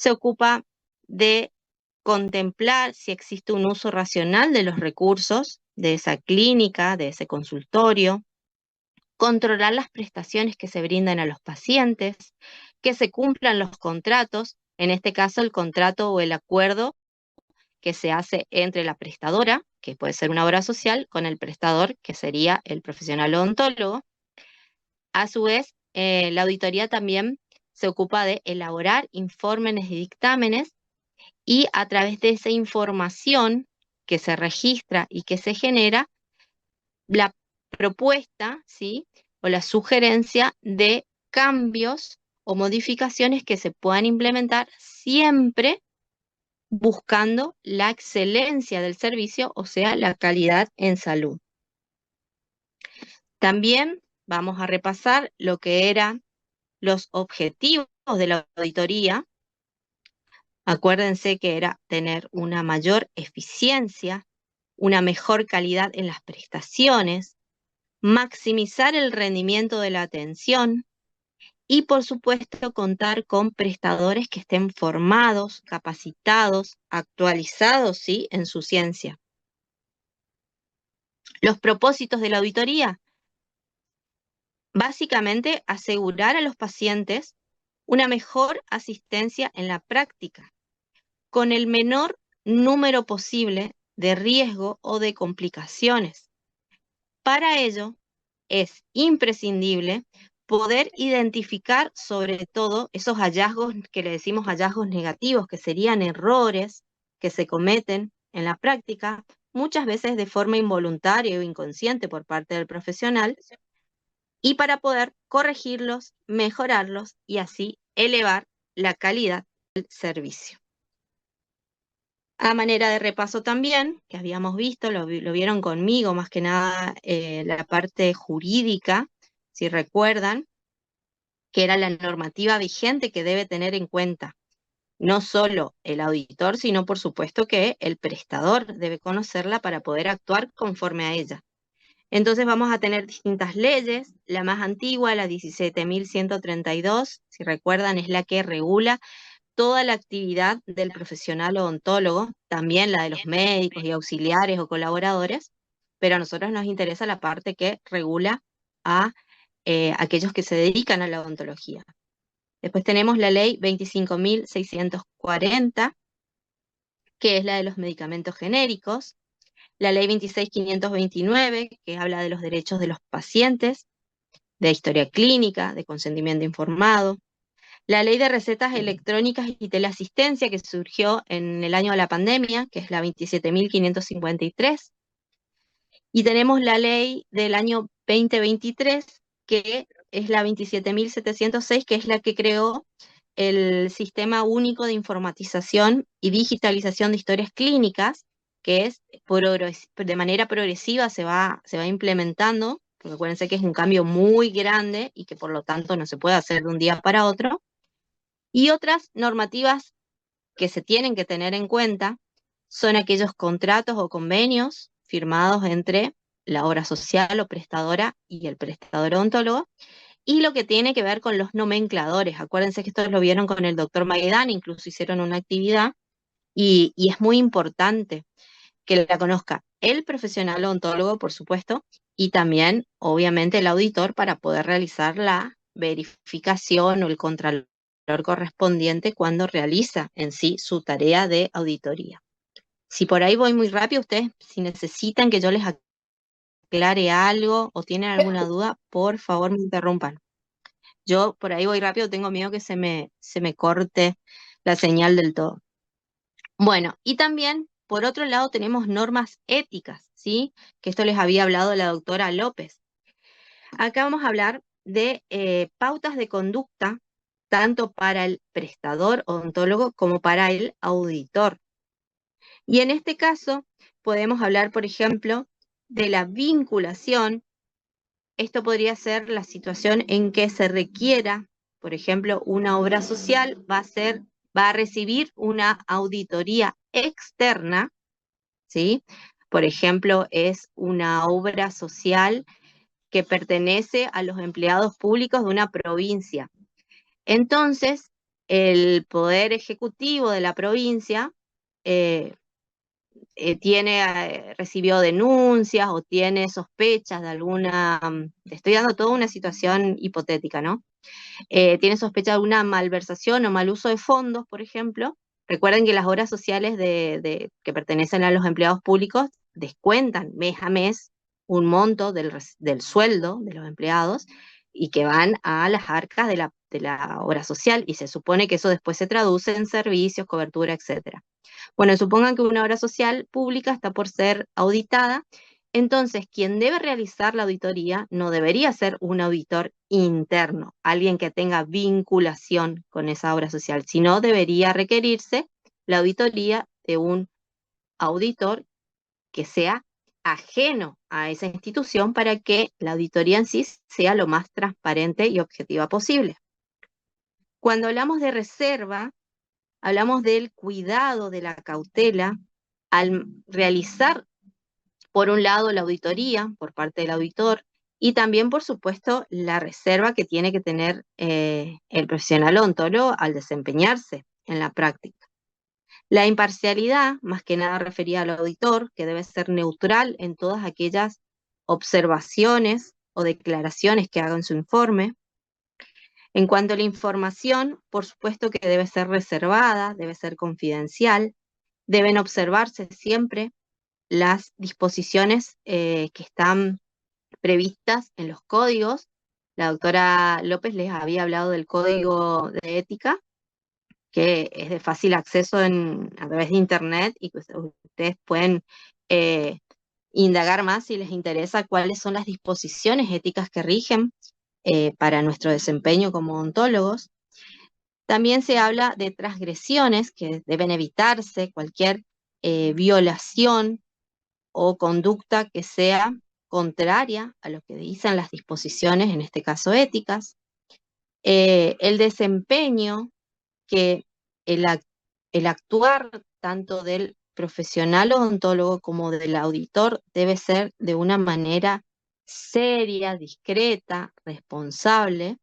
se ocupa de contemplar si existe un uso racional de los recursos de esa clínica, de ese consultorio, controlar las prestaciones que se brindan a los pacientes, que se cumplan los contratos, en este caso el contrato o el acuerdo que se hace entre la prestadora, que puede ser una obra social, con el prestador, que sería el profesional odontólogo. A su vez, la auditoría también se ocupa de elaborar informes y dictámenes y a través de esa información que se registra y que se genera, la propuesta, ¿sí? O la sugerencia de cambios o modificaciones que se puedan implementar siempre buscando la excelencia del servicio, o sea, la calidad en salud. También vamos a repasar lo que eran los objetivos de la auditoría. Acuérdense que era tener una mayor eficiencia, una mejor calidad en las prestaciones, maximizar el rendimiento de la atención y, por supuesto, contar con prestadores que estén formados, capacitados, actualizados, ¿sí?, en su ciencia. Los propósitos de la auditoría: básicamente, asegurar a los pacientes una mejor asistencia en la práctica, con el menor número posible de riesgo o de complicaciones. Para ello, es imprescindible poder identificar sobre todo esos hallazgos que le decimos hallazgos negativos, que serían errores que se cometen en la práctica, muchas veces de forma involuntaria o inconsciente por parte del profesional, y para poder corregirlos, mejorarlos y así elevar la calidad del servicio. A manera de repaso también, que habíamos visto, lo vieron conmigo, más que nada la parte jurídica, si recuerdan, que era la normativa vigente que debe tener en cuenta no solo el auditor, sino por supuesto que el prestador debe conocerla para poder actuar conforme a ella. Entonces vamos a tener distintas leyes. La más antigua, la 17.132, si recuerdan, es la que regula toda la actividad del profesional odontólogo, también la de los médicos y auxiliares o colaboradores, pero a nosotros nos interesa la parte que regula a aquellos que se dedican a la odontología. Después tenemos la ley 25.640, que es la de los medicamentos genéricos, la ley 26.529, que habla de los derechos de los pacientes, de historia clínica, de consentimiento informado, la ley de recetas electrónicas y teleasistencia, que surgió en el año de la pandemia, que es la 27.553, y tenemos la ley del año 2023, que es la 27.706, que es la que creó el Sistema Único de Informatización y Digitalización de Historias Clínicas, que es de manera progresiva se va implementando, porque acuérdense que es un cambio muy grande y que por lo tanto no se puede hacer de un día para otro. Y otras normativas que se tienen que tener en cuenta son aquellos contratos o convenios firmados entre la obra social o prestadora y el prestador odontólogo, y lo que tiene que ver con los nomencladores. Acuérdense que esto lo vieron con el doctor Maidán, incluso hicieron una actividad, y es muy importante que la conozca el profesional odontólogo, por supuesto, y también, obviamente, el auditor para poder realizar la verificación o el contralor correspondiente cuando realiza en sí su tarea de auditoría. Si por ahí voy muy rápido, ustedes, si necesitan que yo les aclare algo o tienen alguna duda, por favor me interrumpan. Yo por ahí voy rápido, tengo miedo que se me corte la señal del todo. Bueno, y también, por otro lado, tenemos normas éticas, ¿sí? Que esto les había hablado la doctora López. Acá vamos a hablar de pautas de conducta, tanto para el prestador odontólogo como para el auditor. Y en este caso, podemos hablar, por ejemplo, de la vinculación. Esto podría ser la situación en que se requiera, por ejemplo, una obra social va a recibir una auditoría externa, ¿sí? Por ejemplo, es una obra social que pertenece a los empleados públicos de una provincia. Entonces, el Poder Ejecutivo de la provincia recibió denuncias o tiene sospechas de alguna, te estoy dando toda una situación hipotética, ¿no? Tiene sospecha de alguna malversación o mal uso de fondos, por ejemplo. Recuerden que las obras sociales que pertenecen a los empleados públicos descuentan mes a mes un monto del sueldo de los empleados y que van a las arcas de la obra social, y se supone que eso después se traduce en servicios, cobertura, etcétera. Bueno, supongan que una obra social pública está por ser auditada, entonces quien debe realizar la auditoría no debería ser un auditor interno, alguien que tenga vinculación con esa obra social, sino debería requerirse la auditoría de un auditor que sea ajeno a esa institución para que la auditoría en sí sea lo más transparente y objetiva posible. Cuando hablamos de reserva, hablamos del cuidado, de la cautela al realizar, por un lado, la auditoría por parte del auditor y también, por supuesto, la reserva que tiene que tener el profesional odontólogo al desempeñarse en la práctica. La imparcialidad, más que nada referida al auditor, que debe ser neutral en todas aquellas observaciones o declaraciones que haga en su informe. En cuanto a la información, por supuesto que debe ser reservada, debe ser confidencial, deben observarse siempre las disposiciones que están previstas en los códigos. La doctora López les había hablado del código de ética, que es de fácil acceso a través de internet, y que ustedes pueden eh, indagar más si les interesa cuáles son las disposiciones éticas que rigen para nuestro desempeño como odontólogos. También se habla de transgresiones que deben evitarse, cualquier violación o conducta que sea contraria a lo que dicen las disposiciones, en este caso éticas. El desempeño, que el, el actuar tanto del profesional odontólogo como del auditor debe ser de una manera seria, discreta, responsable.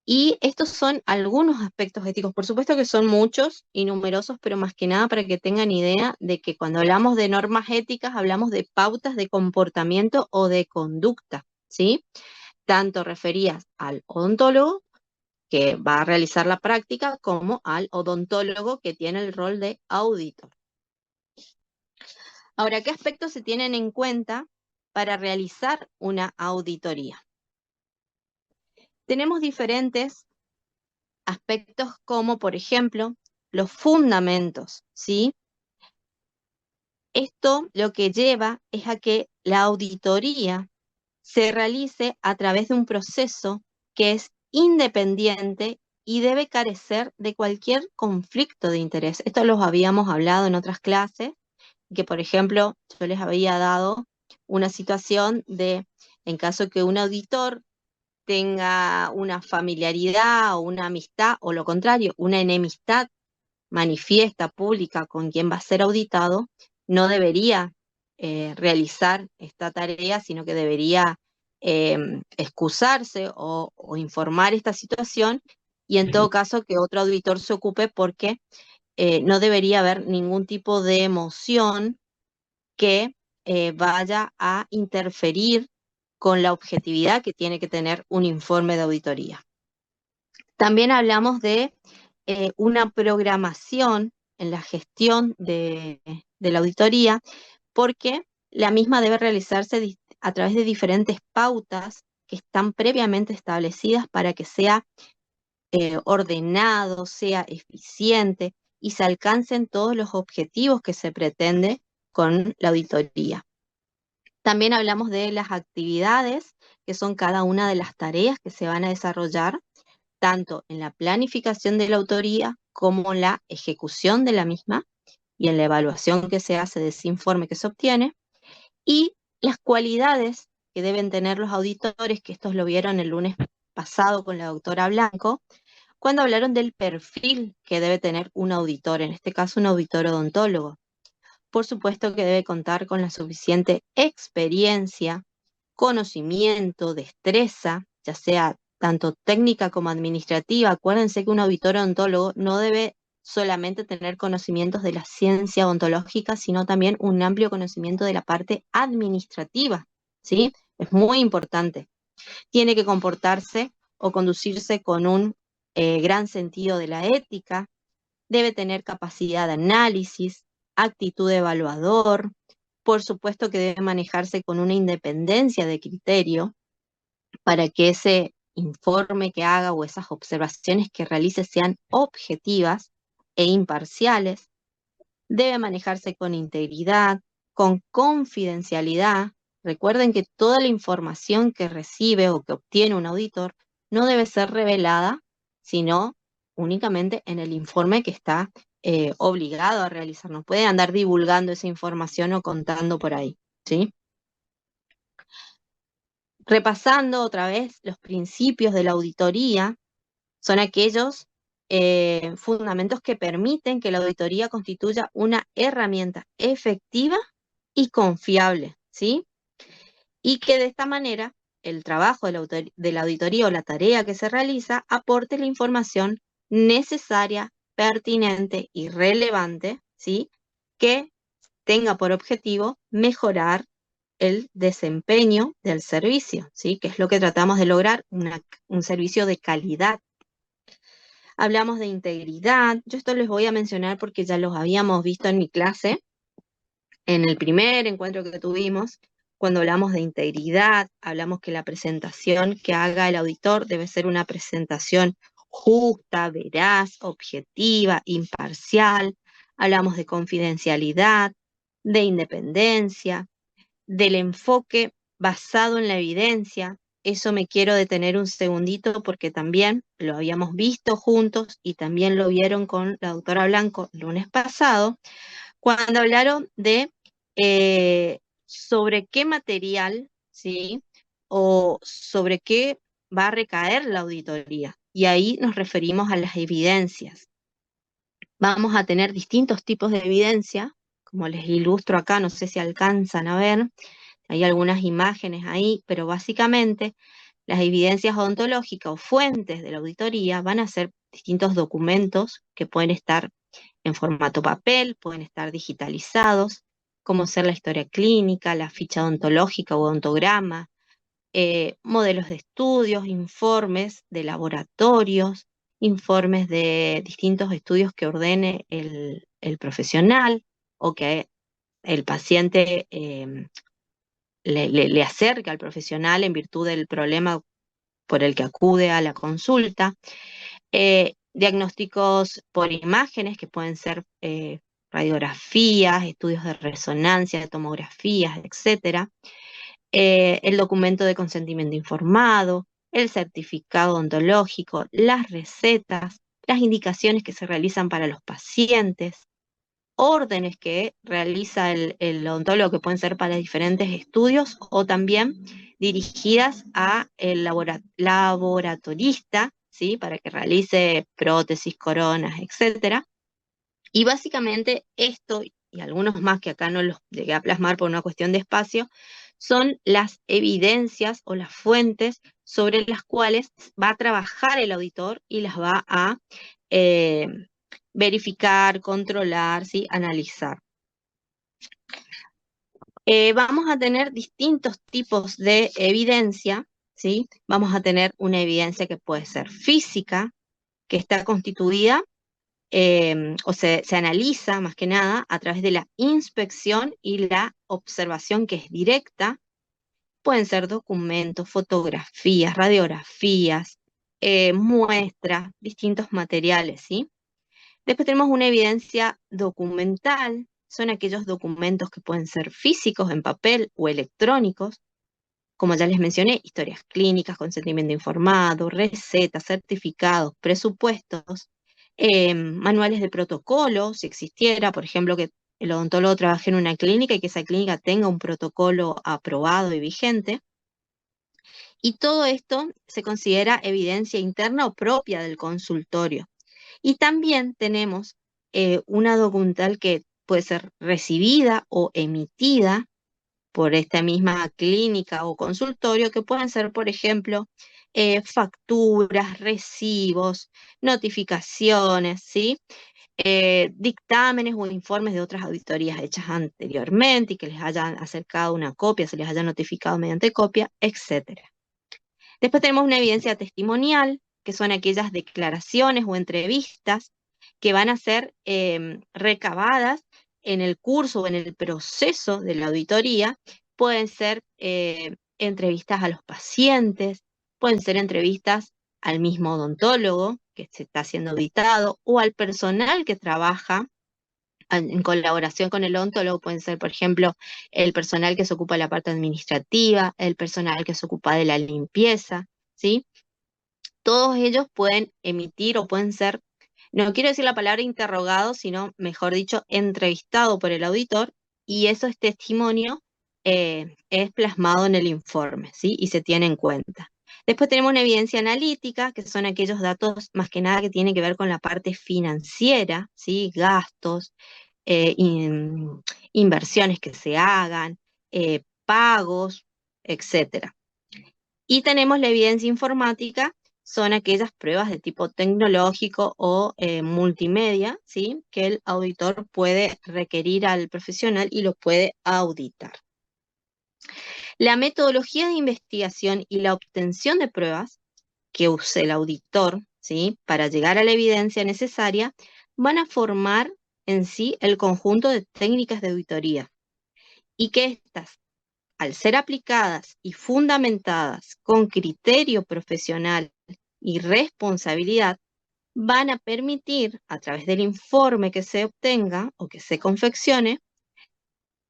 Y estos son algunos aspectos éticos. Por supuesto que son muchos y numerosos, pero más que nada para que tengan idea de que cuando hablamos de normas éticas, hablamos de pautas de comportamiento o de conducta, ¿sí? Tanto referidas al odontólogo, que va a realizar la práctica, como al odontólogo, que tiene el rol de auditor. Ahora, ¿qué aspectos se tienen en cuenta para realizar una auditoría? Tenemos diferentes aspectos como, por ejemplo, los fundamentos, ¿sí? Esto lo que lleva es a que la auditoría se realice a través de un proceso que es independiente y debe carecer de cualquier conflicto de interés. Esto los habíamos hablado en otras clases, que por ejemplo yo les había dado una situación de, en caso que un auditor tenga una familiaridad o una amistad, o lo contrario, una enemistad manifiesta, pública, con quien va a ser auditado, no debería realizar esta tarea, sino que debería excusarse o informar esta situación, y en todo caso que otro auditor se ocupe, porque no debería haber ningún tipo de emoción que vaya a interferir con la objetividad que tiene que tener un informe de auditoría. También hablamos de una programación en la gestión de la auditoría, porque la misma debe realizarse a través de diferentes pautas que están previamente establecidas para que sea ordenado, sea eficiente y se alcancen todos los objetivos que se pretende con la auditoría. También hablamos de las actividades, que son cada una de las tareas que se van a desarrollar, tanto en la planificación de la auditoría como en la ejecución de la misma y en la evaluación que se hace de ese informe que se obtiene, y las cualidades que deben tener los auditores, que estos lo vieron el lunes pasado con la doctora Blanco, cuando hablaron del perfil que debe tener un auditor, en este caso un auditor odontólogo. Por supuesto que debe contar con la suficiente experiencia, conocimiento, destreza, ya sea tanto técnica como administrativa. Acuérdense que un auditor odontólogo no debe solamente tener conocimientos de la ciencia odontológica, sino también un amplio conocimiento de la parte administrativa, ¿sí? Es muy importante. Tiene que comportarse o conducirse con un gran sentido de la ética, debe tener capacidad de análisis, actitud de evaluador, por supuesto que debe manejarse con una independencia de criterio para que ese informe que haga o esas observaciones que realice sean objetivas e imparciales, debe manejarse con integridad, con confidencialidad. Recuerden que toda la información que recibe o que obtiene un auditor no debe ser revelada, sino únicamente en el informe que está obligado a realizar. No puede andar divulgando esa información o contando por ahí, ¿sí? Repasando otra vez los principios de la auditoría, son aquellos fundamentos que permiten que la auditoría constituya una herramienta efectiva y confiable, ¿sí? Y que de esta manera el trabajo de la auditoría o la tarea que se realiza aporte la información necesaria, pertinente y relevante, ¿sí? Que tenga por objetivo mejorar el desempeño del servicio, ¿sí? Que es lo que tratamos de lograr, un servicio de calidad. Hablamos de integridad. Yo esto les voy a mencionar porque ya los habíamos visto en mi clase, en el primer encuentro que tuvimos. Cuando hablamos de integridad, hablamos que la presentación que haga el auditor debe ser una presentación justa, veraz, objetiva, imparcial. Hablamos de confidencialidad, de independencia, del enfoque basado en la evidencia. Eso me quiero detener un segundito porque también lo habíamos visto juntos y también lo vieron con la doctora Blanco el lunes pasado, cuando hablaron de sobre qué material, ¿sí? O sobre qué va a recaer la auditoría. Y ahí nos referimos a las evidencias. Vamos a tener distintos tipos de evidencia, como les ilustro acá, no sé si alcanzan a ver. Hay algunas imágenes ahí, pero básicamente las evidencias odontológicas o fuentes de la auditoría van a ser distintos documentos que pueden estar en formato papel, pueden estar digitalizados, como ser la historia clínica, la ficha odontológica o odontograma, modelos de estudios, informes de laboratorios, informes de distintos estudios que ordene el profesional o que el paciente le acerca al profesional en virtud del problema por el que acude a la consulta. Diagnósticos por imágenes que pueden ser radiografías, estudios de resonancia, tomografías, etcétera. El documento de consentimiento informado, el certificado odontológico, las recetas, las indicaciones que se realizan para los pacientes, órdenes que realiza el odontólogo que pueden ser para diferentes estudios o también dirigidas a el laboratorista, ¿sí? Para que realice prótesis, coronas, etcétera. Y básicamente esto y algunos más que acá no los llegué a plasmar por una cuestión de espacio, son las evidencias o las fuentes sobre las cuales va a trabajar el auditor y las va a eh, verificar, controlar, ¿sí? Analizar. Vamos a tener distintos tipos de evidencia, ¿sí? Vamos a tener una evidencia que puede ser física, que está constituida o se analiza más que nada a través de la inspección y la observación que es directa. Pueden ser documentos, fotografías, radiografías, muestras, distintos materiales, ¿sí? Después tenemos una evidencia documental, son aquellos documentos que pueden ser físicos en papel o electrónicos, como ya les mencioné, historias clínicas, consentimiento informado, recetas, certificados, presupuestos, manuales de protocolo, si existiera, por ejemplo, que el odontólogo trabaje en una clínica y que esa clínica tenga un protocolo aprobado y vigente. Y todo esto se considera evidencia interna o propia del consultorio. Y también tenemos una documental que puede ser recibida o emitida por esta misma clínica o consultorio, que pueden ser, por ejemplo, facturas, recibos, notificaciones, ¿sí? Dictámenes o informes de otras auditorías hechas anteriormente y que les hayan acercado una copia, se les haya notificado mediante copia, etc. Después tenemos una evidencia testimonial, que son aquellas declaraciones o entrevistas que van a ser recabadas en el curso o en el proceso de la auditoría. Pueden ser entrevistas a los pacientes, pueden ser entrevistas al mismo odontólogo que se está siendo auditado o al personal que trabaja en colaboración con el odontólogo. Pueden ser, por ejemplo, el personal que se ocupa de la parte administrativa, el personal que se ocupa de la limpieza, ¿sí? Todos ellos pueden emitir o pueden ser, no quiero decir la palabra interrogado, sino, mejor dicho, entrevistado por el auditor, y eso es testimonio, es plasmado en el informe, ¿sí? Y se tiene en cuenta. Después tenemos una evidencia analítica, que son aquellos datos más que nada que tienen que ver con la parte financiera, ¿sí? Gastos, inversiones que se hagan, pagos, etcétera. Y tenemos la evidencia informática, son aquellas pruebas de tipo tecnológico o multimedia, ¿sí? Que el auditor puede requerir al profesional y lo puede auditar. La metodología de investigación y la obtención de pruebas que use el auditor, ¿sí? Para llegar a la evidencia necesaria, van a formar en sí el conjunto de técnicas de auditoría, y que estas, al ser aplicadas y fundamentadas con criterio profesional y responsabilidad, van a permitir, a través del informe que se obtenga o que se confeccione,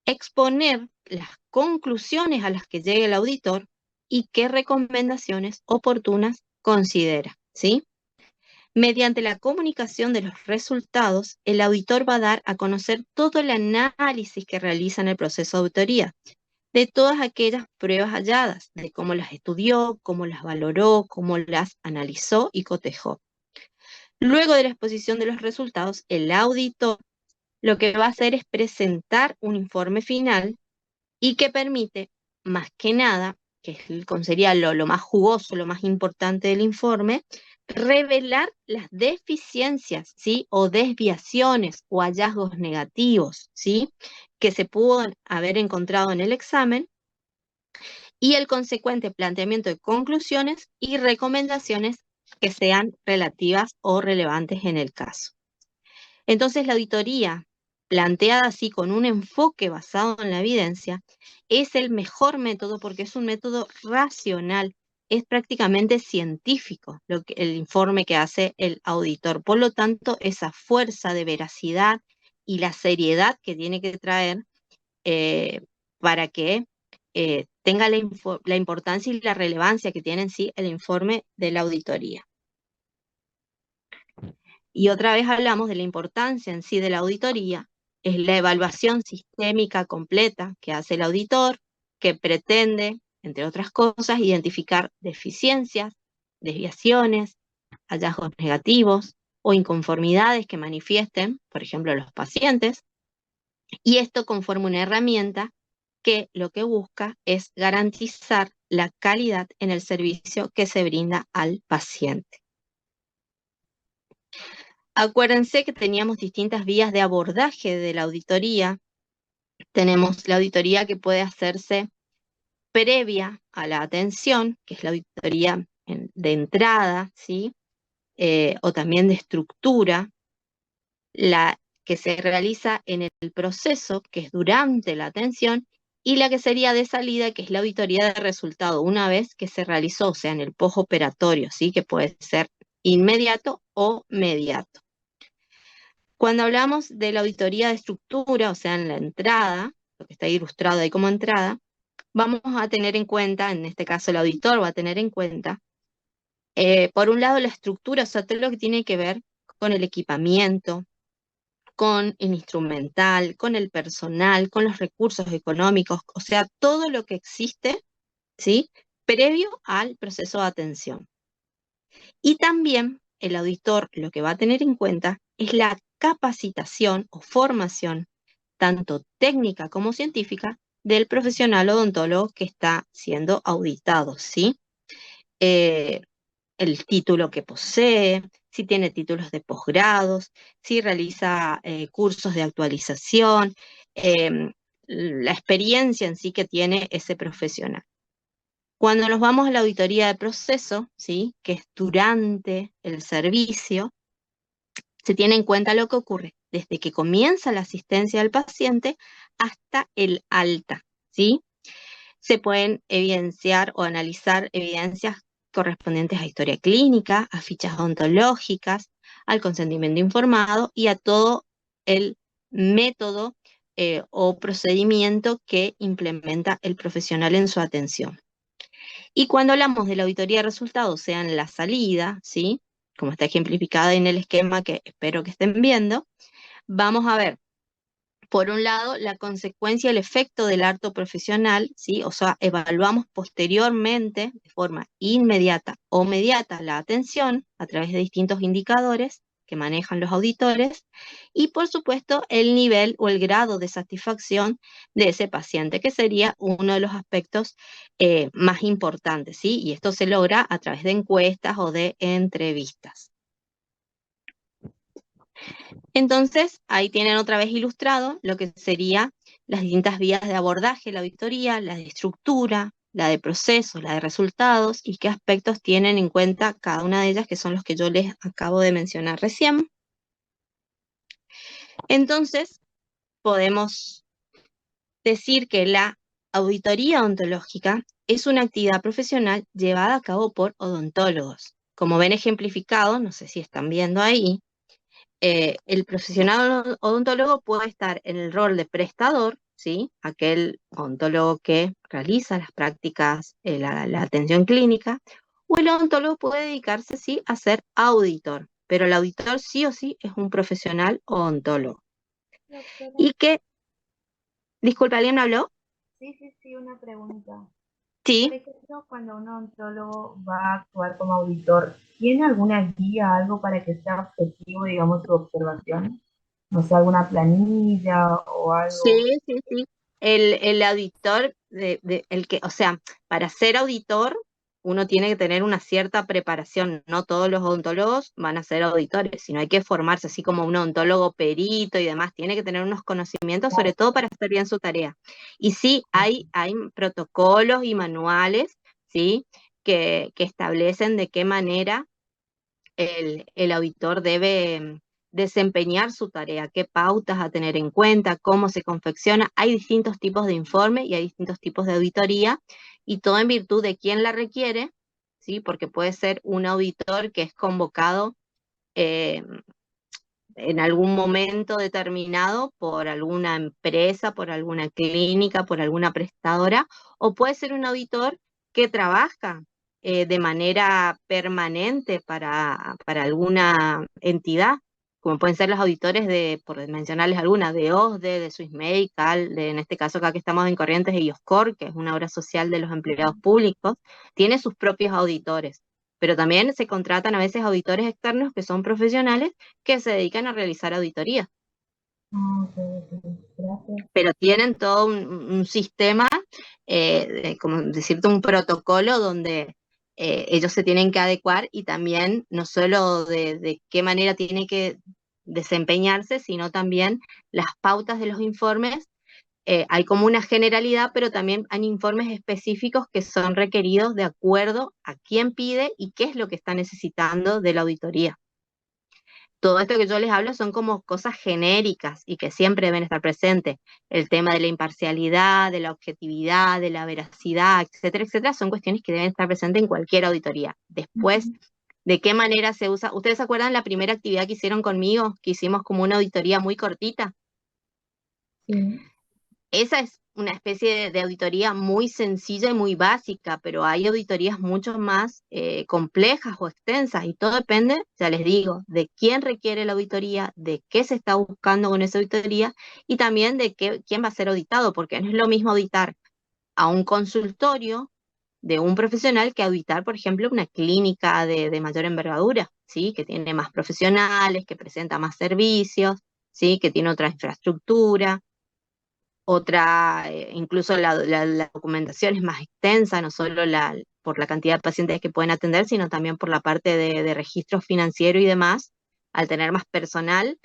exponer las conclusiones a las que llegue el auditor y qué recomendaciones oportunas considera, ¿sí? Mediante la comunicación de los resultados, el auditor va a dar a conocer todo el análisis que realiza en el proceso de auditoría, de todas aquellas pruebas halladas, de cómo las estudió, cómo las valoró, cómo las analizó y cotejó. Luego de la exposición de los resultados, el auditor lo que va a hacer es presentar un informe final y que permite, más que nada, que sería lo más jugoso, lo más importante del informe, revelar las deficiencias, ¿sí? O desviaciones o hallazgos negativos, ¿sí? Que se pudo haber encontrado en el examen, y el consecuente planteamiento de conclusiones y recomendaciones que sean relativas o relevantes en el caso. Entonces, la auditoría, planteada así con un enfoque basado en la evidencia, es el mejor método porque es un método racional, es prácticamente científico el informe que hace el auditor. Por lo tanto, esa fuerza de veracidad y la seriedad que tiene que traer para que tenga la importancia y la relevancia que tiene en sí el informe de la auditoría. Y otra vez hablamos de la importancia en sí de la auditoría, es la evaluación sistémica completa que hace el auditor, que pretende, entre otras cosas, identificar deficiencias, desviaciones, hallazgos negativos o inconformidades que manifiesten, por ejemplo, los pacientes, y esto conforma una herramienta que lo que busca es garantizar la calidad en el servicio que se brinda al paciente. Acuérdense que teníamos distintas vías de abordaje de la auditoría. Tenemos la auditoría que puede hacerse previa a la atención, que es la auditoría de entrada, ¿sí? O también de estructura, la que se realiza en el proceso, que es durante la atención, y la que sería de salida, que es la auditoría de resultado, una vez que se realizó, o sea, en el postoperatorio, ¿sí? Que puede ser inmediato o mediato. Cuando hablamos de la auditoría de estructura, o sea, en la entrada, lo que está ilustrado ahí como entrada, vamos a tener en cuenta, en este caso el auditor va a tener en cuenta, por un lado la estructura, o sea, todo lo que tiene que ver con el equipamiento, con el instrumental, con el personal, con los recursos económicos, o sea, todo lo que existe, ¿sí? Previo al proceso de atención. Y también el auditor lo que va a tener en cuenta es la capacitación o formación, tanto técnica como científica, del profesional odontólogo que está siendo auditado, ¿sí? eh, el título que posee, si tiene títulos de posgrados, si realiza cursos de actualización, la experiencia en sí que tiene ese profesional. Cuando nos vamos a la auditoría de proceso, ¿sí? Que es durante el servicio, se tiene en cuenta lo que ocurre desde que comienza la asistencia del paciente hasta el alta, ¿sí? Se pueden evidenciar o analizar evidencias correspondientes a historia clínica, a fichas ontológicas, al consentimiento informado y a todo el método o procedimiento que implementa el profesional en su atención. Y cuando hablamos de la auditoría de resultados, sea en la salida, ¿sí? Como está ejemplificada en el esquema que espero que estén viendo, vamos a ver, por un lado, la consecuencia, el efecto del acto profesional, ¿sí? O sea, evaluamos posteriormente, de forma inmediata o mediata, la atención a través de distintos indicadores que manejan los auditores, y por supuesto el nivel o el grado de satisfacción de ese paciente, que sería uno de los aspectos más importantes, ¿sí? Y esto se logra a través de encuestas o de entrevistas. Entonces, ahí tienen otra vez ilustrado lo que serían las distintas vías de abordaje, la auditoría, la de estructura, la de procesos, la de resultados, y qué aspectos tienen en cuenta cada una de ellas, que son los que yo les acabo de mencionar recién. Entonces, podemos decir que la auditoría odontológica es una actividad profesional llevada a cabo por odontólogos. Como ven ejemplificado, no sé si están viendo ahí, el profesional odontólogo puede estar en el rol de prestador, ¿sí? Aquel odontólogo que realiza las prácticas, la atención clínica, o el odontólogo puede dedicarse, sí, a ser auditor, pero el auditor sí o sí es un profesional odontólogo. Doctora, Y que, disculpa, ¿alguien me habló? sí, una pregunta. Por Sí. ejemplo, cuando un odontólogo va a actuar como auditor, ¿tiene alguna guía, algo para que sea objetivo, digamos, su observación? No sé, alguna planilla o algo. Sí, sí, sí. El auditor, el que, o sea, para ser auditor, uno tiene que tener una cierta preparación. No todos los odontólogos van a ser auditores, sino hay que formarse, así como un odontólogo perito y demás. Tiene que tener unos conocimientos, sobre todo para hacer bien su tarea. Y sí, hay protocolos y manuales, ¿sí? Que establecen de qué manera el auditor debe desempeñar su tarea, qué pautas a tener en cuenta, cómo se confecciona. Hay distintos tipos de informe y hay distintos tipos de auditoría, y todo en virtud de quién la requiere, ¿sí? Porque puede ser un auditor que es convocado eh, en algún momento determinado por alguna empresa, por alguna clínica, por alguna prestadora, o puede ser un auditor que trabaja de manera permanente para alguna entidad, como pueden ser los auditores de, por mencionarles algunas, de OSDE, de Swiss Medical, en este caso acá que estamos en Corrientes, de IOSCOR, que es una obra social de los empleados públicos, tiene sus propios auditores. Pero también se contratan a veces auditores externos que son profesionales que se dedican a realizar auditorías, Ah, ok, ok. Gracias. pero tienen todo un sistema, como decirte, un protocolo donde ellos se tienen que adecuar, y también no solo de qué manera tiene que desempeñarse, sino también las pautas de los informes. Hay como una generalidad, pero también hay informes específicos que son requeridos de acuerdo a quién pide y qué es lo que está necesitando de la auditoría. Todo esto que yo les hablo son como cosas genéricas y que siempre deben estar presentes. El tema de la imparcialidad, de la objetividad, de la veracidad, etcétera, etcétera, son cuestiones que deben estar presentes en cualquier auditoría. Después, Ujú. ¿de qué manera se usa? ¿Ustedes se acuerdan la primera actividad que hicieron conmigo? Que hicimos como una auditoría muy cortita. Sí. Esa es una especie de auditoría muy sencilla y muy básica, pero hay auditorías mucho más complejas o extensas, y todo depende, ya les digo, de quién requiere la auditoría, de qué se está buscando con esa auditoría, y también de quién va a ser auditado, porque no es lo mismo auditar a un consultorio de un profesional que auditar, por ejemplo, una clínica de mayor envergadura, ¿sí? Que tiene más profesionales, que presenta más servicios, ¿sí? Que tiene otra infraestructura. Otra, incluso la documentación es más extensa, no solo por la cantidad de pacientes que pueden atender, sino también por la parte de registro financiero y demás. Al tener más personal,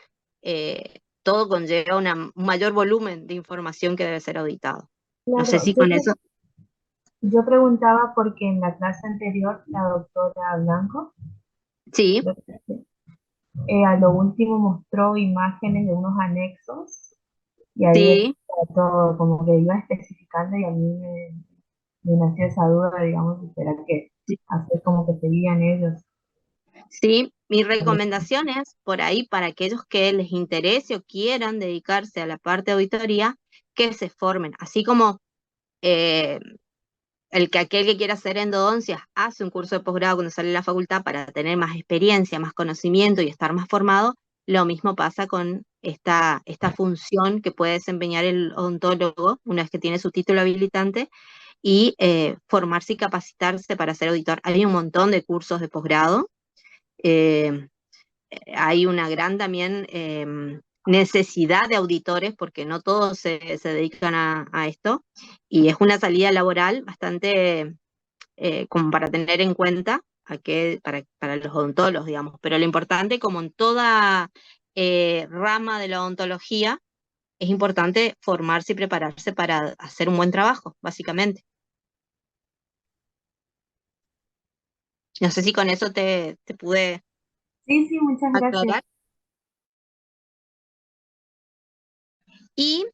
todo conlleva un mayor volumen de información que debe ser auditado. No sé Claro, si con eso. yo preguntaba porque en la clase anterior la doctora Blanco, Sí, creo que sí, a lo último mostró imágenes de unos anexos y ahí sí. decía todo, como que iba especificando y a mí me nació esa duda, digamos, de será que hacer como que seguían ellos. Sí, mi recomendación es por ahí para aquellos que les interese o quieran dedicarse a la parte de auditoría, que se formen, así como eh, aquel que quiera hacer endodoncias hace un curso de posgrado cuando sale de la facultad para tener más experiencia, más conocimiento y estar más formado, lo mismo pasa con esta función que puede desempeñar el odontólogo una vez que tiene su título habilitante y formarse y capacitarse para ser auditor. Hay un montón de cursos de posgrado. eh, Hay una gran también necesidad de auditores porque no todos se dedican a esto y es una salida laboral bastante como para tener en cuenta para los odontólogos, digamos. Pero lo importante, como en toda rama de la odontología, es importante formarse y prepararse para hacer un buen trabajo, básicamente. No sé si con eso te pude Sí, sí, muchas gracias. aclarar. Y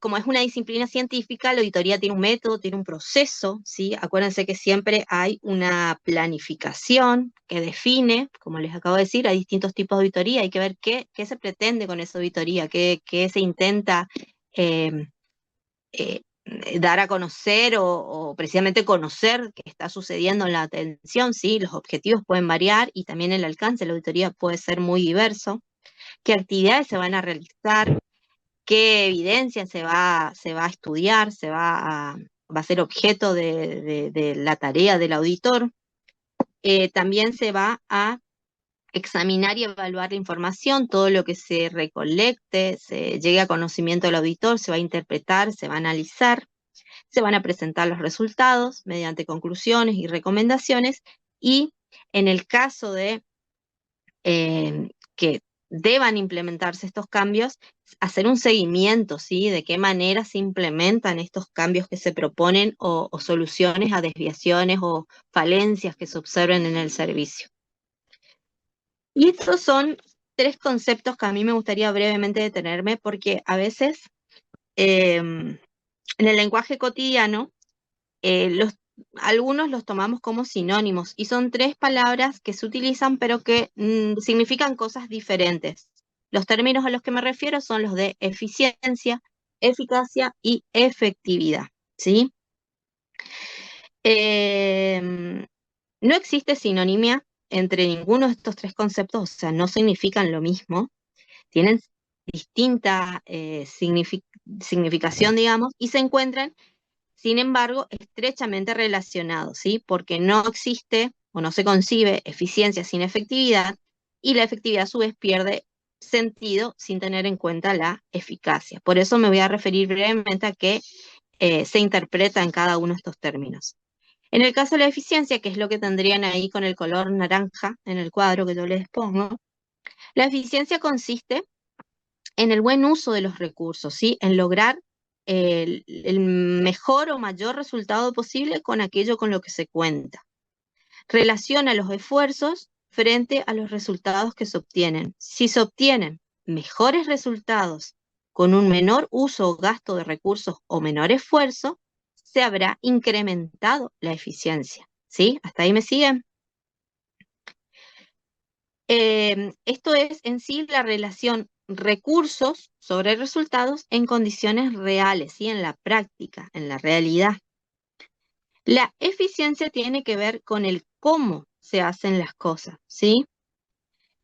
como es una disciplina científica, la auditoría tiene un método, tiene un proceso, ¿sí? Acuérdense que siempre hay una planificación que define, como les acabo de decir, hay distintos tipos de auditoría, hay que ver qué se pretende con esa auditoría, qué se intenta eh, eh, dar a conocer o precisamente conocer qué está sucediendo en la atención, ¿sí? Los objetivos pueden variar y también el alcance de la auditoría puede ser muy diverso. ¿Qué actividades se van a realizar? ¿Qué evidencia se va a estudiar, va a ser objeto de la tarea del auditor? También se va a examinar y evaluar la información, todo lo que se recolecte, se llegue a conocimiento del auditor, se va a interpretar, se va a analizar, se van a presentar los resultados mediante conclusiones y recomendaciones y en el caso de que deban implementarse estos cambios, hacer un seguimiento, ¿sí? De qué manera se implementan estos cambios que se proponen o soluciones a desviaciones o falencias que se observen en el servicio. Y estos son tres conceptos que a mí me gustaría brevemente detenerme porque a veces en el lenguaje cotidiano los, algunos los tomamos como sinónimos y son tres palabras que se utilizan pero que significan cosas diferentes. Los términos a los que me refiero son los de eficiencia, eficacia y efectividad, ¿sí? No existe sinonimia entre ninguno de estos tres conceptos, o sea, no significan lo mismo, tienen distinta significación, digamos, y se encuentran sin embargo, estrechamente relacionados, ¿sí? Porque no existe o no se concibe eficiencia sin efectividad y la efectividad a su vez pierde sentido sin tener en cuenta la eficacia. Por eso me voy a referir brevemente a qué se interpreta en cada uno de estos términos. En el caso de la eficiencia, que es lo que tendrían ahí con el color naranja en el cuadro que yo les pongo, la eficiencia consiste en el buen uso de los recursos, ¿sí? En lograr el mejor o mayor resultado posible con aquello con lo que se cuenta. Relaciona los esfuerzos frente a los resultados que se obtienen. Si se obtienen mejores resultados con un menor uso o gasto de recursos o menor esfuerzo, se habrá incrementado la eficiencia. ¿Sí? ¿Hasta ahí me siguen? Esto es en sí la relación recursos sobre resultados en condiciones reales, ¿sí? En la práctica, en la realidad. La eficiencia tiene que ver con el cómo se hacen las cosas, ¿sí?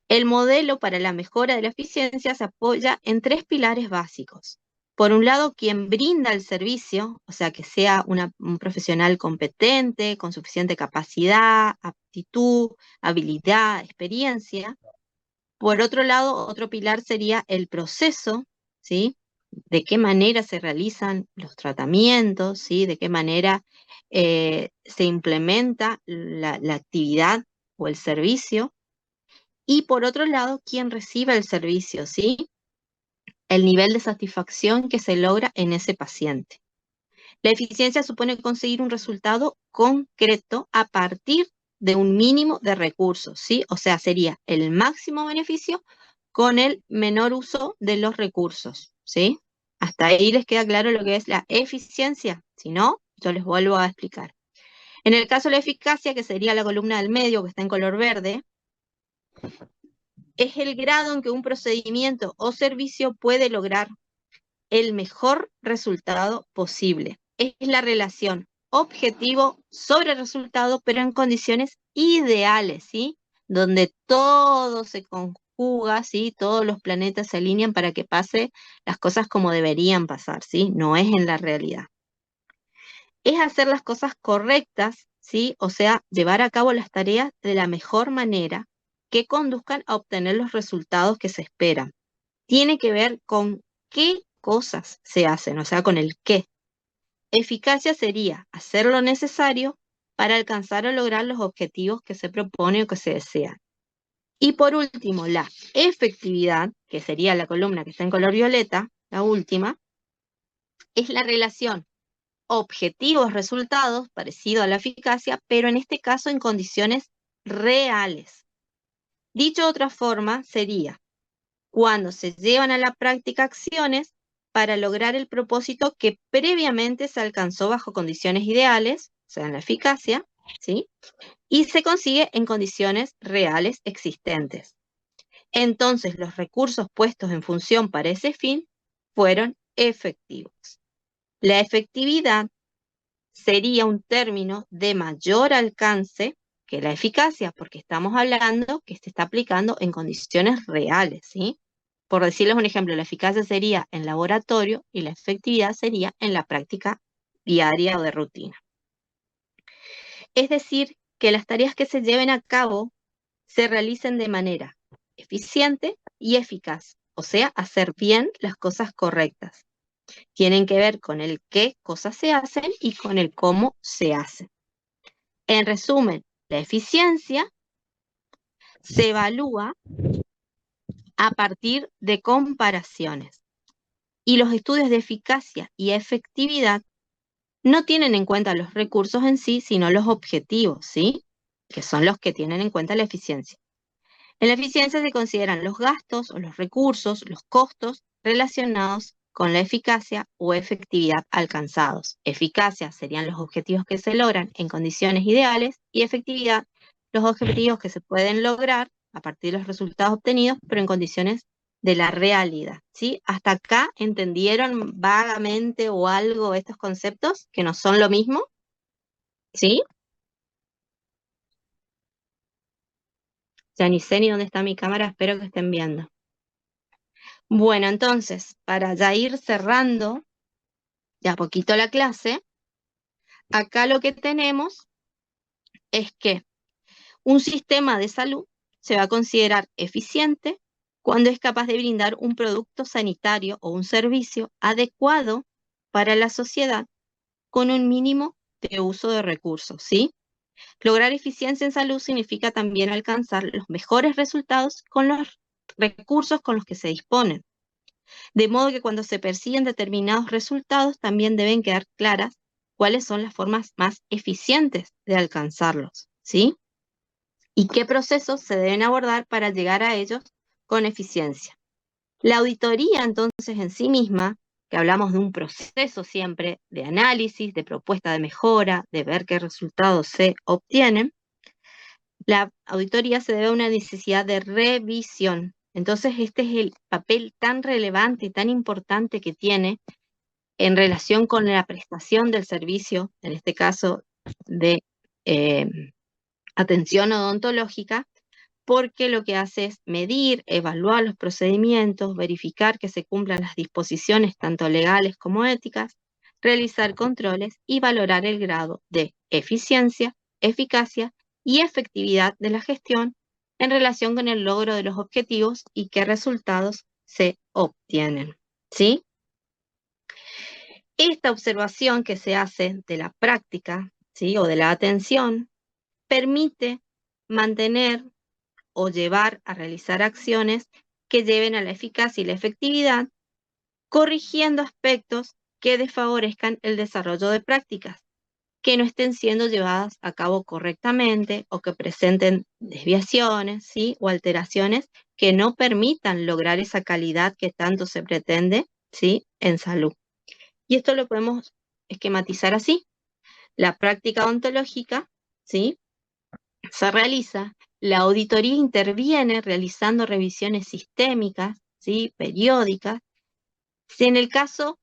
El modelo para la mejora de la eficiencia se apoya en tres pilares básicos. Por un lado, quien brinda el servicio, o sea, que sea un profesional competente, con suficiente capacidad, aptitud, habilidad, experiencia. Por otro lado, otro pilar sería el proceso, ¿sí? De qué manera se realizan los tratamientos, ¿sí? De qué manera se implementa la actividad o el servicio, y por otro lado, quién recibe el servicio, ¿sí? El nivel de satisfacción que se logra en ese paciente. La eficiencia supone conseguir un resultado concreto a partir de un mínimo de recursos, ¿sí? O sea, sería el máximo beneficio con el menor uso de los recursos, ¿sí? Hasta ahí les queda claro lo que es la eficiencia. Si no, yo les vuelvo a explicar. En el caso de la eficacia, que sería la columna del medio, que está en color verde, es el grado en que un procedimiento o servicio puede lograr el mejor resultado posible. Es la relación objetivo sobre resultado, pero en condiciones ideales, ¿sí? Donde todo se conjuga, ¿sí? Todos los planetas se alinean para que pase las cosas como deberían pasar, ¿sí? No es en la realidad. Es hacer las cosas correctas, ¿sí? O sea, llevar a cabo las tareas de la mejor manera que conduzcan a obtener los resultados que se esperan. Tiene que ver con qué cosas se hacen, o sea, con el qué. Eficacia sería hacer lo necesario para alcanzar o lograr los objetivos que se propone o que se desean. Y por último, la efectividad, que sería la columna que está en color violeta, la última, es la relación objetivos-resultados, parecido a la eficacia, pero en este caso en condiciones reales. Dicho de otra forma, sería cuando se llevan a la práctica acciones para lograr el propósito que previamente se alcanzó bajo condiciones ideales, o sea, en la eficacia, ¿sí? Y se consigue en condiciones reales existentes. Entonces, los recursos puestos en función para ese fin fueron efectivos. La efectividad sería un término de mayor alcance que la eficacia, porque estamos hablando que se está aplicando en condiciones reales, ¿sí? Por decirles un ejemplo, la eficacia sería en laboratorio y la efectividad sería en la práctica diaria o de rutina. Es decir, que las tareas que se lleven a cabo se realicen de manera eficiente y eficaz, o sea, hacer bien las cosas correctas. Tienen que ver con el qué cosas se hacen y con el cómo se hacen. En resumen, la eficiencia se evalúa a partir de comparaciones y los estudios de eficacia y efectividad no tienen en cuenta los recursos en sí, sino los objetivos, ¿sí? Que son los que tienen en cuenta la eficiencia. En la eficiencia se consideran los gastos o los recursos, los costos relacionados con la eficacia o efectividad alcanzados. Eficacia serían los objetivos que se logran en condiciones ideales y efectividad los objetivos que se pueden lograr a partir de los resultados obtenidos, pero en condiciones de la realidad, ¿sí? ¿Hasta acá entendieron vagamente o algo estos conceptos que no son lo mismo? ¿Sí? Ya ni sé ni dónde está mi cámara, espero que estén viendo. Bueno, entonces, para ya ir cerrando de a poquito la clase, acá lo que tenemos es que un sistema de salud se va a considerar eficiente cuando es capaz de brindar un producto sanitario o un servicio adecuado para la sociedad con un mínimo de uso de recursos, ¿sí? Lograr eficiencia en salud significa también alcanzar los mejores resultados con los recursos con los que se disponen. De modo que cuando se persiguen determinados resultados, también deben quedar claras cuáles son las formas más eficientes de alcanzarlos, ¿sí? Y qué procesos se deben abordar para llegar a ellos con eficiencia. La auditoría, entonces, en sí misma, que hablamos de un proceso siempre de análisis, de propuesta de mejora, de ver qué resultados se obtienen, la auditoría se debe a una necesidad de revisión. Entonces, este es el papel tan relevante y tan importante que tiene en relación con la prestación del servicio, en este caso de eh, atención odontológica, porque lo que hace es medir, evaluar los procedimientos, verificar que se cumplan las disposiciones tanto legales como éticas, realizar controles y valorar el grado de eficiencia, eficacia y efectividad de la gestión en relación con el logro de los objetivos y qué resultados se obtienen. ¿Sí? Esta observación que se hace de la práctica ¿sí? O de la atención, permite mantener o llevar a realizar acciones que lleven a la eficacia y la efectividad, corrigiendo aspectos que desfavorezcan el desarrollo de prácticas que no estén siendo llevadas a cabo correctamente o que presenten desviaciones, ¿sí? O alteraciones que no permitan lograr esa calidad que tanto se pretende, ¿sí? En salud. Y esto lo podemos esquematizar así. La práctica ontológica, ¿sí? Se realiza, la auditoría interviene realizando revisiones sistémicas, ¿sí? Periódicas. Si en el caso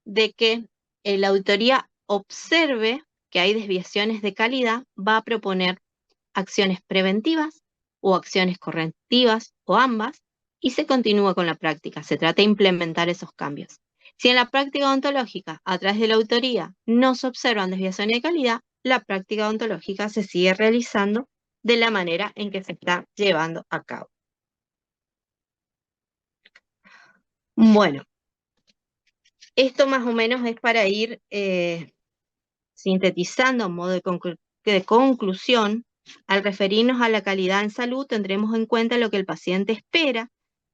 de que la auditoría observe que hay desviaciones de calidad, va a proponer acciones preventivas o acciones correctivas o ambas y se continúa con la práctica. Se trata de implementar esos cambios. Si en la práctica ontológica, a través de la auditoría, no se observan desviaciones de calidad, la práctica ontológica se sigue realizando de la manera en que se está llevando a cabo. Bueno, esto más o menos es para ir sintetizando a modo de conclusión. Al referirnos a la calidad en salud, tendremos en cuenta lo que el paciente espera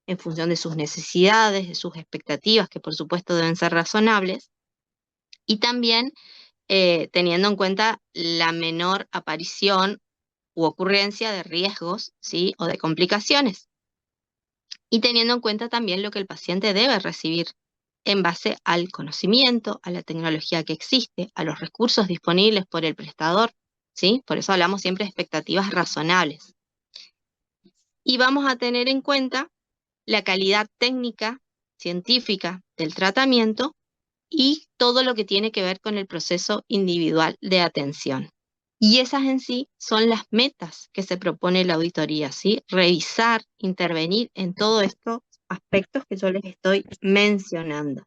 en función de sus necesidades, de sus expectativas, que por supuesto deben ser razonables, y también teniendo en cuenta la menor aparición u ocurrencia de riesgos, ¿sí? O de complicaciones, y teniendo en cuenta también lo que el paciente debe recibir en base al conocimiento, a la tecnología que existe, a los recursos disponibles por el prestador, ¿sí? Por eso hablamos siempre de expectativas razonables. Y vamos a tener en cuenta la calidad técnica, científica del tratamiento y todo lo que tiene que ver con el proceso individual de atención. Y esas en sí son las metas que se propone la auditoría, ¿sí? Revisar, intervenir en todos estos aspectos que yo les estoy mencionando.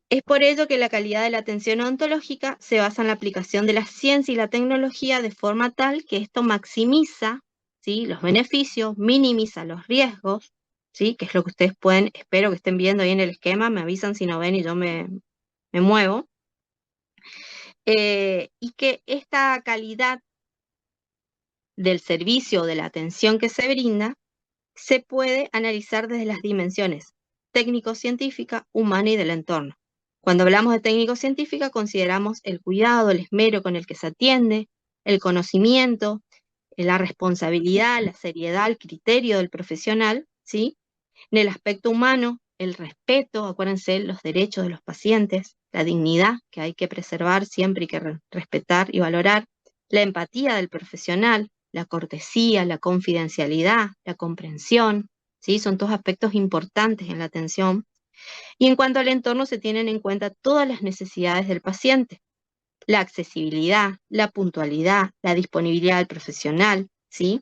Es por ello que la calidad de la atención odontológica se basa en la aplicación de la ciencia y la tecnología de forma tal que esto maximiza, ¿sí? Los beneficios, minimiza los riesgos, ¿sí? Que es lo que ustedes pueden, espero que estén viendo ahí en el esquema, me avisan si no ven y yo me muevo. Y que esta calidad del servicio o de la atención que se brinda se puede analizar desde las dimensiones técnico-científica, humana y del entorno. Cuando hablamos de técnico-científica, consideramos el cuidado, el esmero con el que se atiende, el conocimiento, la responsabilidad, la seriedad, el criterio del profesional, ¿sí? En el aspecto humano, el respeto, acuérdense, los derechos de los pacientes, la dignidad que hay que preservar siempre y que respetar y valorar, la empatía del profesional, la cortesía, la confidencialidad, la comprensión, ¿sí? Son todos aspectos importantes en la atención. Y en cuanto al entorno, se tienen en cuenta todas las necesidades del paciente, la accesibilidad, la puntualidad, la disponibilidad del profesional, ¿sí?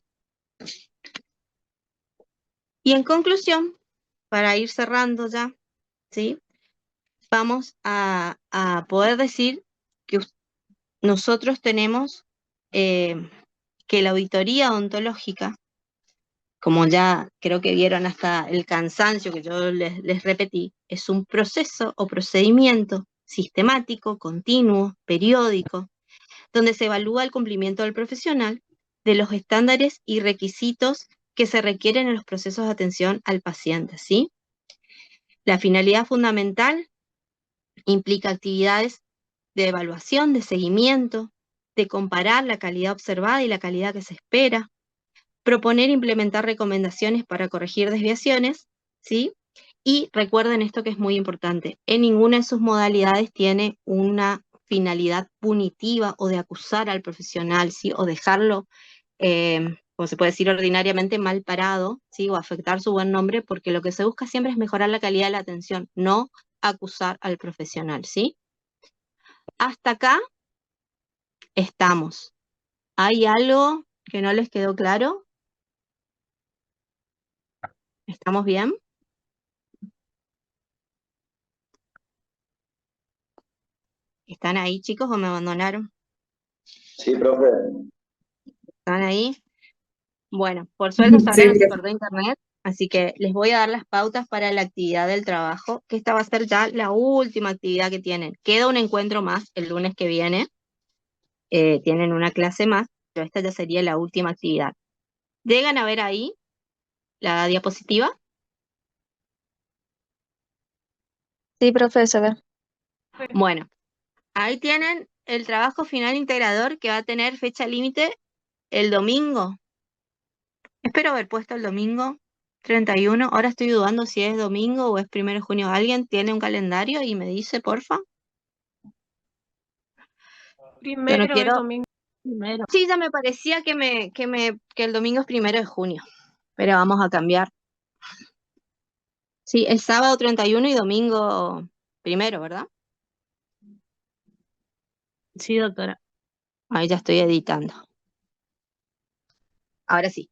Y en conclusión, para ir cerrando ya, ¿sí? Vamos a poder decir que nosotros tenemos que la auditoría odontológica, como ya creo que vieron hasta el cansancio que yo les repetí, es un proceso o procedimiento sistemático, continuo, periódico, donde se evalúa el cumplimiento del profesional de los estándares y requisitos que se requieren en los procesos de atención al paciente, ¿sí? La finalidad fundamental implica actividades de evaluación, de seguimiento, de comparar la calidad observada y la calidad que se espera, proponer e implementar recomendaciones para corregir desviaciones, ¿sí? Y recuerden esto que es muy importante, en ninguna de sus modalidades tiene una finalidad punitiva o de acusar al profesional, ¿sí? O dejarlo, como se puede decir ordinariamente, mal parado, ¿sí? O afectar su buen nombre, porque lo que se busca siempre es mejorar la calidad de la atención, no acusar al profesional, ¿sí? Hasta acá estamos. ¿Hay algo que no les quedó claro? ¿Estamos bien? ¿Están ahí, chicos, o me abandonaron? Sí, profe. ¿Están ahí? Bueno, por suerte hasta ahora Sí, no se cortó internet. Así que les voy a dar las pautas para la actividad del trabajo, que esta va a ser ya la última actividad que tienen. Queda un encuentro más el lunes que viene, tienen una clase más, pero esta ya sería la última actividad. ¿Llegan a ver ahí la diapositiva? Sí, profe, se ve. Bueno, ahí tienen el trabajo final integrador que va a tener fecha límite el domingo. Espero haber puesto el domingo 31. Ahora estoy dudando si es domingo o es 1 de junio. ¿Alguien tiene un calendario y me dice, porfa? Yo no Primero es quiero. domingo. Primero. Sí, ya me parecía que el domingo es 1 de junio, pero vamos a cambiar. Sí, es sábado 31 y domingo 1, ¿verdad? Sí, doctora. Ahí ya estoy editando. Ahora sí.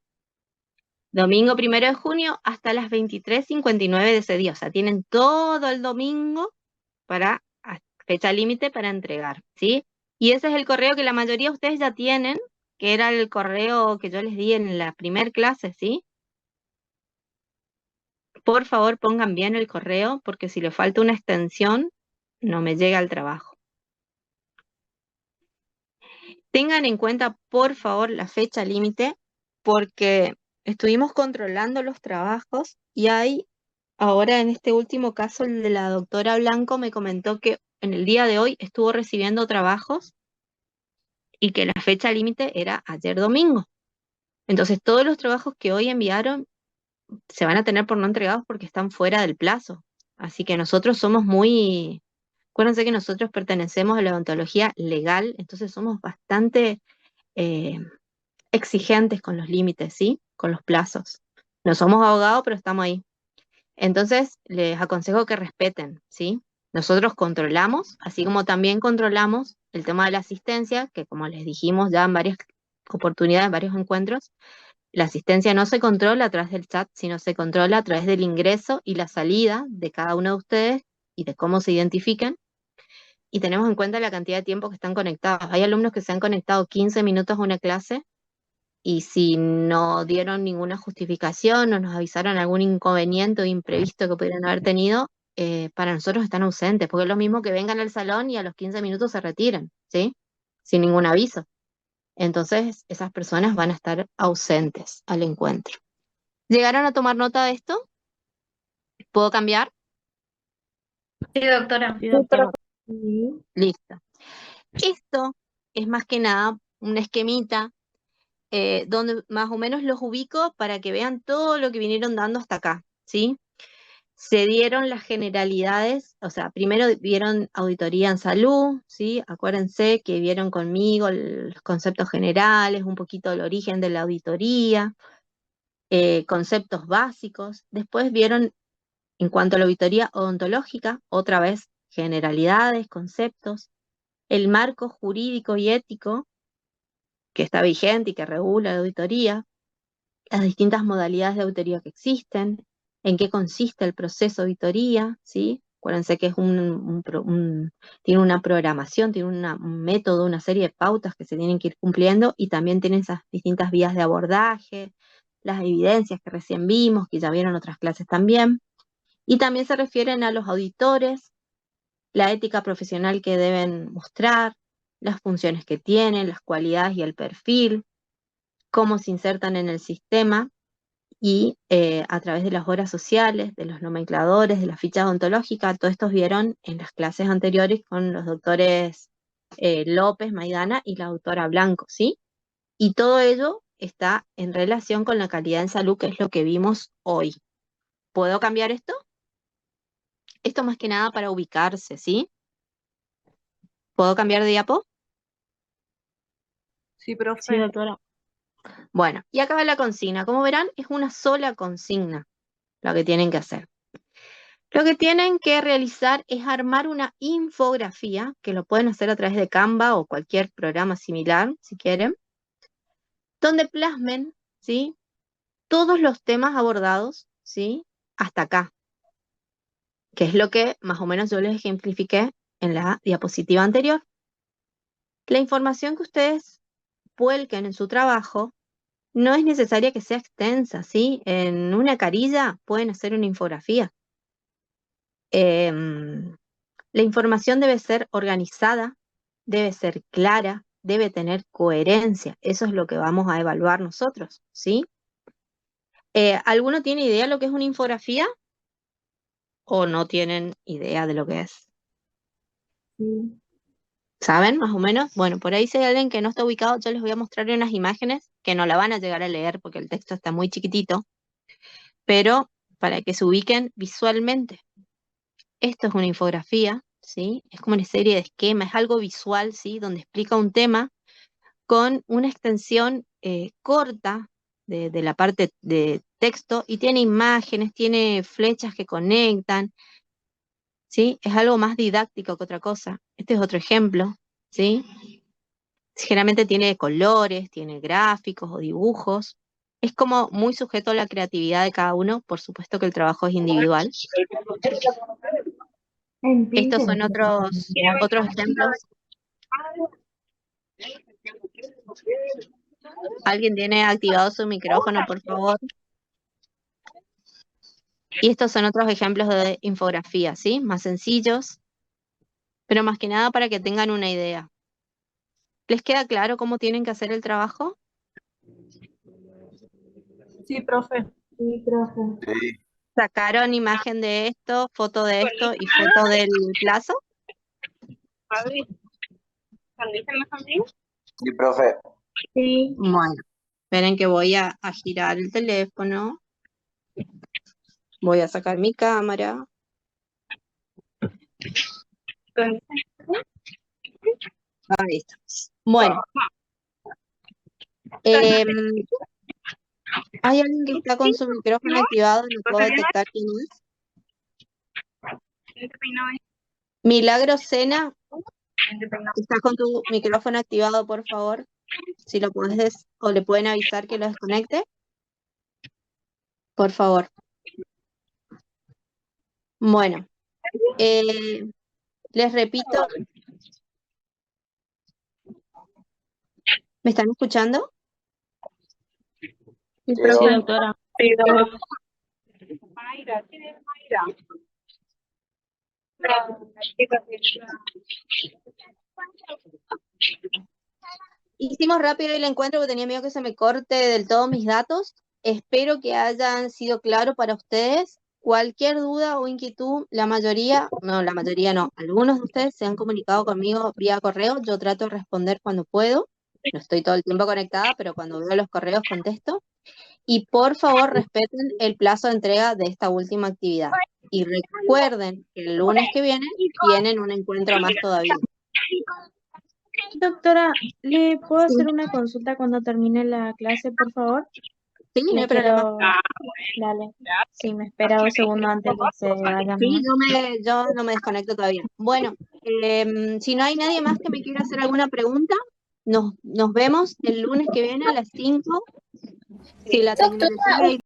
Domingo 1 de junio hasta las 23:59 de ese día. O sea, tienen todo el domingo para fecha límite para entregar, ¿sí? Y ese es el correo que la mayoría de ustedes ya tienen, que era el correo que yo les di en la primer clase, ¿sí? Por favor, pongan bien el correo, porque si le falta una extensión, no me llega al trabajo. Tengan en cuenta, por favor, la fecha límite, porque estuvimos controlando los trabajos y hay, ahora en este último caso, el de la doctora Blanco me comentó que en el día de hoy estuvo recibiendo trabajos y que la fecha límite era ayer domingo. Entonces, todos los trabajos que hoy enviaron se van a tener por no entregados porque están fuera del plazo. Así que nosotros somos muy. Acuérdense que nosotros pertenecemos a la odontología legal, entonces somos bastante eh, exigentes con los límites, ¿sí? Con los plazos. No somos abogados, pero estamos ahí. Entonces, les aconsejo que respeten, ¿sí? Nosotros controlamos, así como también controlamos el tema de la asistencia, que como les dijimos ya en varias oportunidades, en varios encuentros, la asistencia no se controla a través del chat, sino se controla a través del ingreso y la salida de cada uno de ustedes y de cómo se identifican. Y tenemos en cuenta la cantidad de tiempo que están conectados. Hay alumnos que se han conectado 15 minutos a una clase y si no dieron ninguna justificación o nos avisaron algún inconveniente o imprevisto que pudieran haber tenido, para nosotros están ausentes, porque es lo mismo que vengan al salón y a los 15 minutos se retiren, ¿sí? Sin ningún aviso. Entonces, esas personas van a estar ausentes al encuentro. ¿Llegaron a tomar nota de esto? ¿Puedo cambiar? Sí, doctora. Sí, doctora. Sí. Listo. Esto es más que nada un esquemita donde más o menos los ubico para que vean todo lo que vinieron dando hasta acá, ¿sí? Se dieron las generalidades, o sea, primero vieron auditoría en salud, ¿sí? Acuérdense que vieron conmigo los conceptos generales, un poquito el origen de la auditoría, conceptos básicos. Después vieron, en cuanto a la auditoría odontológica, otra vez generalidades, conceptos, el marco jurídico y ético que está vigente y que regula la auditoría, las distintas modalidades de auditoría que existen, en qué consiste el proceso de auditoría, ¿sí? Acuérdense que es tiene una programación, tiene un método, una serie de pautas que se tienen que ir cumpliendo y también tiene esas distintas vías de abordaje, las evidencias que recién vimos, que ya vieron otras clases también, y también se refieren a los auditores, la ética profesional que deben mostrar, las funciones que tienen, las cualidades y el perfil, cómo se insertan en el sistema y a través de las horas sociales, de los nomencladores, de las fichas ontológicas, todos estos vieron en las clases anteriores con los doctores López, Maidana y la doctora Blanco, ¿sí? Y todo ello está en relación con la calidad en salud, que es lo que vimos hoy. ¿Puedo cambiar esto? Esto más que nada para ubicarse, ¿sí? ¿Puedo cambiar de diapo? Sí, Sí, profe. doctora. Bueno, y acá va la consigna. Como verán, es una sola consigna lo que tienen que hacer. Lo que tienen que realizar es armar una infografía, que lo pueden hacer a través de Canva o cualquier programa similar, si quieren, donde plasmen, ¿sí? Todos los temas abordados, ¿sí? Hasta acá, que es lo que más o menos yo les ejemplifiqué en la diapositiva anterior. La información que ustedes vuelquen en su trabajo no es necesaria que sea extensa, ¿sí? En una carilla pueden hacer una infografía. Em, la información debe ser organizada, debe ser clara, debe tener coherencia. Eso es lo que vamos a evaluar nosotros, ¿sí? ¿Alguno tiene idea de lo que es una infografía? ¿O no tienen idea de lo que es? Sí. ¿Saben más o menos? Bueno, por ahí si hay alguien que no está ubicado, yo les voy a mostrar unas imágenes que no la van a llegar a leer porque el texto está muy chiquitito, pero para que se ubiquen visualmente. Esto es una infografía, ¿sí? Es como una serie de esquemas, es algo visual, ¿sí? Donde explica un tema con una extensión corta de la parte de texto y tiene imágenes, tiene flechas que conectan, ¿sí? Es algo más didáctico que otra cosa. Este es otro ejemplo, ¿sí? Generalmente tiene colores, tiene gráficos o dibujos. Es como muy sujeto a la creatividad de cada uno, por supuesto que el trabajo es individual. En Estos son Pinterest. otros ejemplos. ¿Alguien tiene activado su micrófono, por favor? Y estos son otros ejemplos de infografía, ¿sí? Más sencillos, pero más que nada para que tengan una idea. ¿Les queda claro cómo tienen que hacer el trabajo? Sí, profe. Sí, profe. Sí, ¿Sacaron imagen de esto, foto de esto y foto del plazo? sí, profe. Sí. Bueno, esperen que voy a girar el teléfono. Voy a sacar mi cámara. Ahí está. Bueno, em, ¿hay alguien que está con su micrófono activado? ¿No puedo detectar quién es? Milagro Sena, ¿estás con tu micrófono activado, por favor? Si lo puedes o le pueden avisar que lo desconecte. Por favor. Bueno, les repito. ¿Me están escuchando? Sí, Sí, profe. doctora. Doctora. Hicimos rápido el encuentro porque tenía miedo que se me corte del todo mis datos. Espero que hayan sido claros para ustedes. Cualquier duda o inquietud, la mayoría no, algunos de ustedes se han comunicado conmigo vía correo. Yo trato de responder cuando puedo. No estoy todo el tiempo conectada, pero cuando veo los correos contesto. Y por favor respeten el plazo de entrega de esta última actividad. Y recuerden que el lunes que viene tienen un encuentro más todavía. Doctora, ¿le puedo Sí, hacer una consulta cuando termine la clase, por favor? sí, no Le hay problema. quiero... Dale. Sí, me espera 2 segundos antes que se vaya Sí, nomás. yo no me desconecto todavía. Bueno, si no hay nadie más que me quiera hacer alguna pregunta, nos vemos el lunes que viene a las 5. Si la tecnología